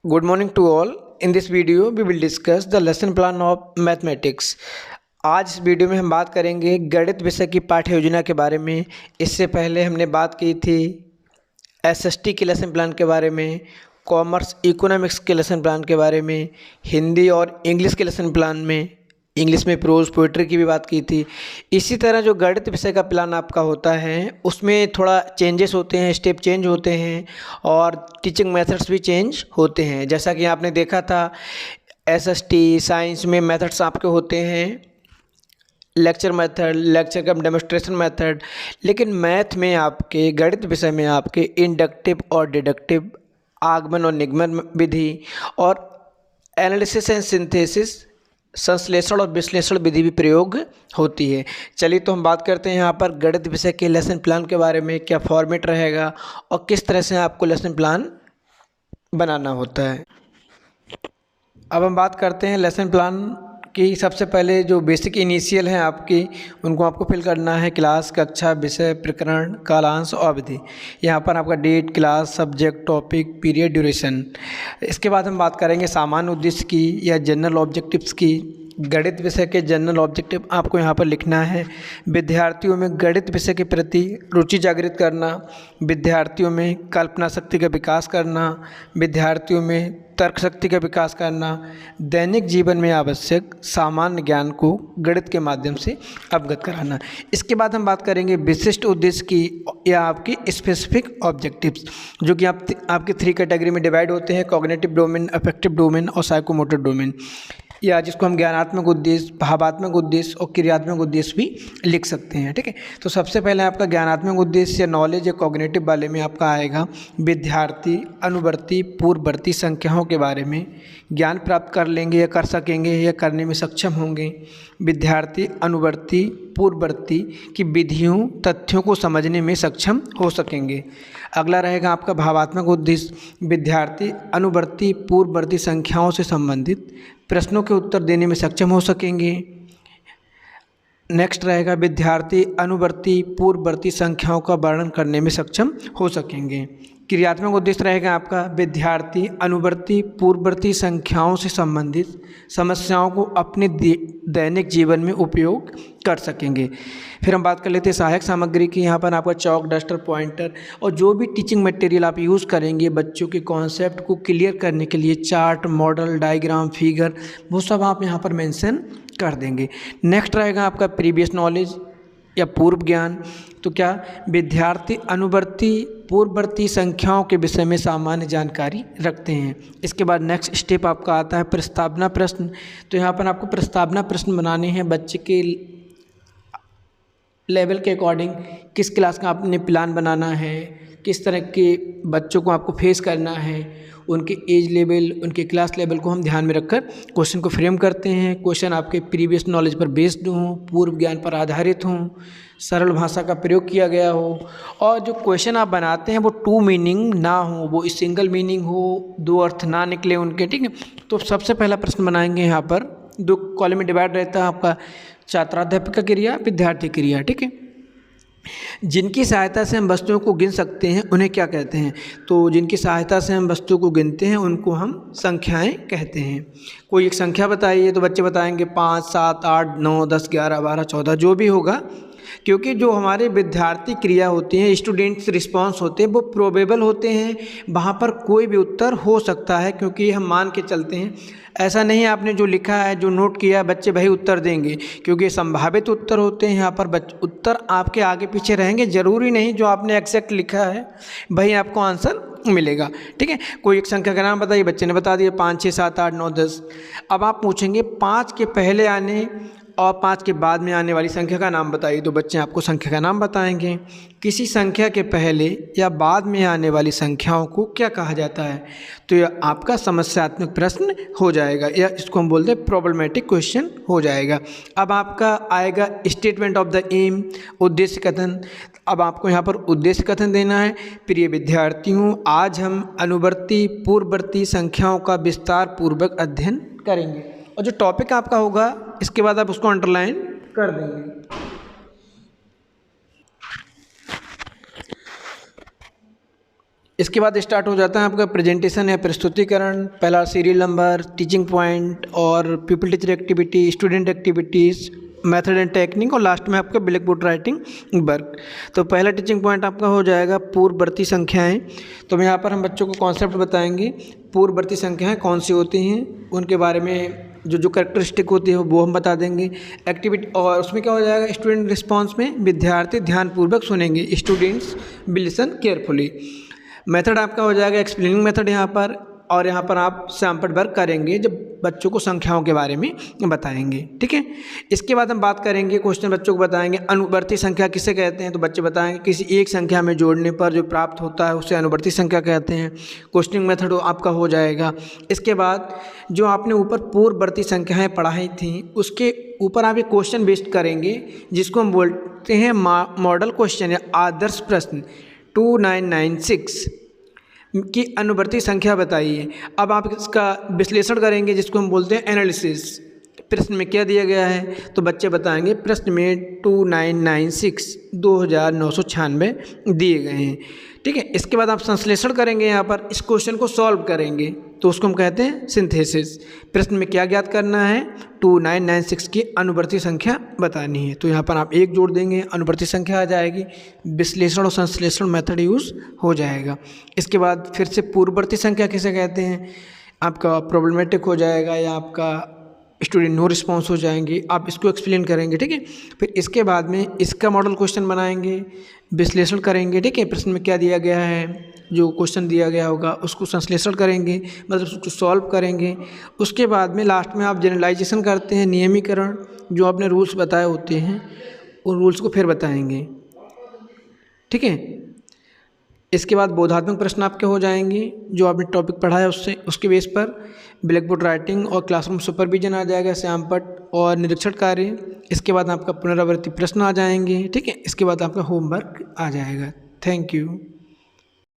Good morning to all. In this video we will discuss the lesson plan of mathematics. आज इस video में हम बात करेंगे गणित विषय की पाठ्य योजना के बारे में। इससे पहले हमने बात की थी एसएसटी के लेसन प्लान के बारे में, कॉमर्स इकोनॉमिक्स के लेसन प्लान के बारे में, हिंदी और इंग्लिश के लेसन प्लान में, इंग्लिश में प्रोज पोइट्री की भी बात की थी। इसी तरह जो गणित विषय का प्लान आपका होता है उसमें थोड़ा चेंजेस होते हैं, स्टेप चेंज होते हैं और टीचिंग मेथड्स भी चेंज होते हैं। जैसा कि आपने देखा था एसएसटी साइंस में मेथड्स आपके होते हैं लेक्चर मेथड, लेक्चर कम डेमोस्ट्रेशन मेथड, लेकिन मैथ में आपके गणित विषय में आपके इंडक्टिव और डिडक्टिव, आगमन और निगमन विधि और एनालिसिस एंड सिंथेसिस, संश्लेषण और विश्लेषण विधि भी प्रयोग होती है। चलिए तो हम बात करते हैं यहाँ पर गणित विषय के लेसन प्लान के बारे में, क्या फॉर्मेट रहेगा और किस तरह से आपको लेसन प्लान बनाना होता है। अब हम बात करते हैं लेसन प्लान की। सबसे पहले जो बेसिक इनिशियल हैं आपकी, उनको आपको फिल करना है। क्लास, कक्षा, विषय, प्रकरण, कालांश और अवधि। यहाँ पर आपका date, class, subject, topic, period, duration. इसके बाद हम बात करेंगे सामान्य उद्देश्य की या जनरल ऑब्जेक्टिव्स की। गणित विषय के जनरल ऑब्जेक्टिव आपको यहाँ पर लिखना है। विद्यार्थियों में गणित विषय के प्रति रुचि जागृत करना, विद्यार्थियों में कल्पना शक्ति का विकास करना, विद्यार्थियों में तर्क शक्ति का विकास करना, दैनिक जीवन में आवश्यक सामान्य ज्ञान को गणित के माध्यम से अवगत कराना। इसके बाद हम बात करेंगे विशिष्ट उद्देश्य की या आपकी स्पेसिफिक ऑब्जेक्टिव्स, जो कि आपके 3 कैटेगरी में डिवाइड होते हैं: कॉग्निटिव डोमेन, अफेक्टिव डोमेन और साइकोमोटर डोमेन, या जिसको हम ज्ञानात्मक उद्देश्य, भावात्मक उद्देश्य और क्रियात्मक उद्देश्य भी लिख सकते हैं। ठीक है, तो सबसे पहले आपका ज्ञानात्मक उद्देश्य या नॉलेज या कॉग्निटिव वाले में आपका आएगा विद्यार्थी अनुवर्ती पूर्ववर्ती संख्याओं के बारे में ज्ञान प्राप्त कर लेंगे या कर सकेंगे या करने में सक्षम होंगे। विद्यार्थी अनुवर्ती पूर्ववर्ती की विधियों तथ्यों को समझने में सक्षम हो सकेंगे। अगला रहेगा आपका भावात्मक उद्देश्य, विद्यार्थी अनुवर्ती पूर्ववर्ती संख्याओं से संबंधित प्रश्नों के उत्तर देने में सक्षम हो सकेंगे। नेक्स्ट रहेगा विद्यार्थी अनुवर्ती पूर्ववर्ती संख्याओं का वर्णन करने में सक्षम हो सकेंगे। क्रियात्मक उद्देश्य रहेगा आपका विद्यार्थी अनुवर्ती पूर्ववर्ती संख्याओं से संबंधित समस्याओं को अपने दैनिक जीवन में उपयोग कर सकेंगे। फिर हम बात कर लेते हैं सहायक सामग्री की। यहाँ पर आपका चौक, डस्टर, पॉइंटर और जो भी टीचिंग मटेरियल आप यूज़ करेंगे बच्चों के कॉन्सेप्ट को क्लियर करने के लिए, चार्ट, मॉडल, डायग्राम, फिगर, वो सब आप यहाँ पर मेंशन कर देंगे। नेक्स्ट रहेगा आपका प्रीवियस नॉलेज या पूर्व ज्ञान। तो क्या विद्यार्थी अनुवर्ती पूर्ववर्ती संख्याओं के विषय में सामान्य जानकारी रखते हैं। इसके बाद नेक्स्ट स्टेप आपका आता है प्रस्तावना प्रश्न। तो यहाँ पर आपको प्रस्तावना प्रश्न बनाने हैं बच्चे के लेवल के अकॉर्डिंग, किस क्लास का आपने प्लान बनाना है, किस तरह के बच्चों को आपको फेस करना है, उनके एज लेवल, उनके क्लास लेवल को हम ध्यान में रखकर क्वेश्चन को फ्रेम करते हैं। क्वेश्चन आपके प्रीवियस नॉलेज पर बेस्ड हों, पूर्व ज्ञान पर आधारित हों, सरल भाषा का प्रयोग किया गया हो और जो क्वेश्चन आप बनाते हैं वो 2 मीनिंग ना हो, वो सिंगल मीनिंग हो, 2 अर्थ ना निकले उनके। ठीक है, तो सबसे पहला प्रश्न बनाएंगे। यहाँ पर 2 कॉलम में डिवाइड रहता है आपका छात्राध्यापक क्रिया, विद्यार्थी क्रिया। ठीक है, जिनकी सहायता से हम वस्तुओं को गिन सकते हैं उन्हें क्या कहते हैं। तो जिनकी सहायता से हम वस्तुओं को गिनते हैं उनको हम संख्याएं कहते हैं। कोई एक संख्या बताइए तो बच्चे बताएंगे 5, 7, 8, 9, 10, 11, 12, 14 जो भी होगा, क्योंकि जो हमारे विद्यार्थी क्रिया होती हैं, स्टूडेंट्स रिस्पॉन्स होते हैं, वो प्रोबेबल होते हैं। वहाँ पर कोई भी उत्तर हो सकता है, क्योंकि हम मान के चलते हैं। ऐसा नहीं है आपने जो लिखा है, जो नोट किया है, बच्चे वही उत्तर देंगे, क्योंकि संभावित उत्तर होते हैं। यहाँ पर उत्तर आपके आगे पीछे रहेंगे, ज़रूरी नहीं जो आपने एग्जैक्ट लिखा है वही आपको आंसर मिलेगा। ठीक है, कोई एक संख्या का नाम बताइए, बच्चे ने बता दिया 5, 6, 7, 8, 9, 10। अब आप पूछेंगे 5 के पहले आने और 5 के बाद में आने वाली संख्या का नाम बताइए, तो बच्चे आपको संख्या का नाम बताएंगे। किसी संख्या के पहले या बाद में आने वाली संख्याओं को क्या कहा जाता है, तो यह आपका समस्यात्मक प्रश्न हो जाएगा, या इसको हम बोलते हैं प्रॉब्लमेटिक क्वेश्चन हो जाएगा। अब आपका आएगा स्टेटमेंट ऑफ द एम, उद्देश्य कथन। अब आपको यहाँ पर उद्देश्य कथन देना है। प्रिय विद्यार्थियों, आज हम अनुवर्ती पूर्ववर्ती संख्याओं का विस्तार पूर्वक अध्ययन करेंगे। और जो टॉपिक आपका होगा इसके बाद आप उसको अंडरलाइन कर देंगे। इसके बाद स्टार्ट हो जाता है आपका प्रेजेंटेशन या प्रस्तुतिकरण। पहला सीरियल नंबर, टीचिंग पॉइंट और people teacher activity, student activities, method and technique और लास्ट में आपका ब्लैक बोर्ड राइटिंग वर्क। तो पहला टीचिंग पॉइंट आपका हो जाएगा पूर्ववर्ती संख्याएं। तो यहाँ पर हम बच्चों को कॉन्सेप्ट बताएंगे, पूर्ववर्ती संख्याएं कौन सी होती हैं, उनके बारे में जो कैरेक्टरिस्टिक होती है वो हम बता देंगे। एक्टिविटी और उसमें क्या हो जाएगा, स्टूडेंट रिस्पॉन्स में विद्यार्थी ध्यानपूर्वक सुनेंगे, students will listen carefully. Method आपका हो जाएगा एक्सप्लेनिंग मेथड यहाँ पर, और यहाँ पर आप सैंपल वर्क करेंगे जब बच्चों को संख्याओं के बारे में बताएंगे। ठीक है, इसके बाद हम बात करेंगे, क्वेश्चन बच्चों को बताएंगे अनुवर्ती संख्या किसे कहते हैं। तो बच्चे बताएंगे किसी एक संख्या में जोड़ने पर जो प्राप्त होता है उसे अनुवर्ती संख्या कहते हैं। क्वेश्चनिंग मेथड आपका हो जाएगा। इसके बाद जो आपने ऊपर पूर्ववर्ती संख्याएँ पढ़ाई थी उसके ऊपर आप एक क्वेश्चन बेस्ड करेंगे जिसको हम बोलते हैं मॉडल क्वेश्चन या आदर्श प्रश्न। 2996 की अनुवर्ती संख्या बताइए। अब आप इसका विश्लेषण करेंगे जिसको हम बोलते हैं एनालिसिस। प्रश्न में क्या दिया गया है, तो बच्चे बताएंगे प्रश्न में 2996 2996 दिए गए हैं। ठीक है, इसके बाद आप संश्लेषण करेंगे, यहाँ पर इस क्वेश्चन को सॉल्व करेंगे तो उसको हम कहते हैं सिंथेसिस। प्रश्न में क्या ज्ञात करना है, 2996 की अनुवर्ती संख्या बतानी है। तो यहाँ पर आप 1 जोड़ देंगे, अनुवर्ती संख्या आ जाएगी। विश्लेषण और संश्लेषण मेथड यूज़ हो जाएगा। इसके बाद फिर से पूर्ववर्ती संख्या किसे कहते हैं, आपका प्रॉब्लमेटिक हो जाएगा या आपका स्टूडेंट नो रिस्पॉन्स हो जाएंगे, आप इसको एक्सप्लेन करेंगे। ठीक है, फिर इसके बाद में इसका मॉडल क्वेश्चन बनाएंगे, विश्लेषण करेंगे। ठीक है, प्रश्न में क्या दिया गया है, जो क्वेश्चन दिया गया होगा उसको संश्लेषण करेंगे, मतलब उसको सॉल्व करेंगे। उसके बाद में लास्ट में आप जनरलाइजेशन करते हैं, नियमीकरण, जो आपने रूल्स बताए होते हैं उन रूल्स को फिर बताएंगे। ठीक है, इसके बाद बोधात्मक प्रश्न आपके हो जाएंगे, जो आपने टॉपिक पढ़ा है उसके बेस पर ब्लैक बोर्ड राइटिंग और क्लासरूम सुपरविजन आ जाएगा, सैंपल और निरीक्षण कार्य। इसके बाद आपका पुनरावृत्ति प्रश्न आ जाएंगे। ठीक है, इसके बाद आपका होमवर्क आ जाएगा। Thank you.